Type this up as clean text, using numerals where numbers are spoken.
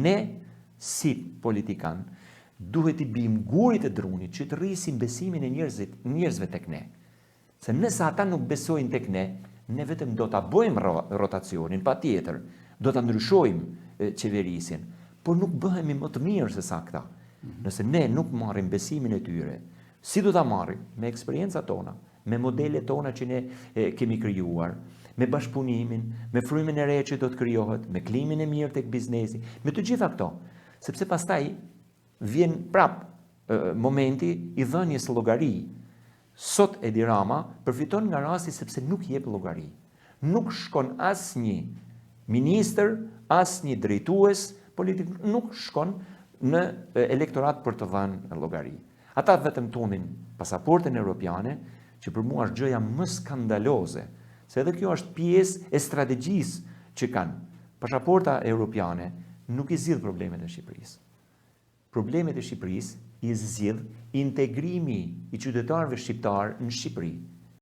ne, si politikan, duhet i bim gurit e drunit që të rrisim besimin e njerëzve tek ne. Se nëse ata nuk besojnë tek ne, ne vetëm do ta bëjmë rotacionin, patjetër, do ta ndryshojmë qeverisin, por nuk bëhemi më të mirë se sa këta. Nëse ne nuk marrim besimin e tyre, si do ta marrim? Me eksperiencat tona, me modelet tona që ne kemi krijuar, me bashkëpunimin, me frymin e re që do të krijohet, me klimin e mirë tek biznesi, me të gjitha këto. Sepse pastaj vjen prap momenti i dhënies llogari. Sot Edi Rama përfiton nga rasti sepse nuk jep llogari. Nuk shkon asnjë ministër, asnjë drejtues politik, nuk shkon në elektorat për të dhënë llogari. Ata vetëm tunin pasaportën europiane, që për mua është gjëja më skandaloze, se edhe kjo është pjesë e strategjisë që kanë. Pasaporta europiane nuk i zgjidh problemet e Shqipërisë. Problemet e Shqipërisë i zgjidh integrimi i qytetarëve shqiptar në Shqipëri.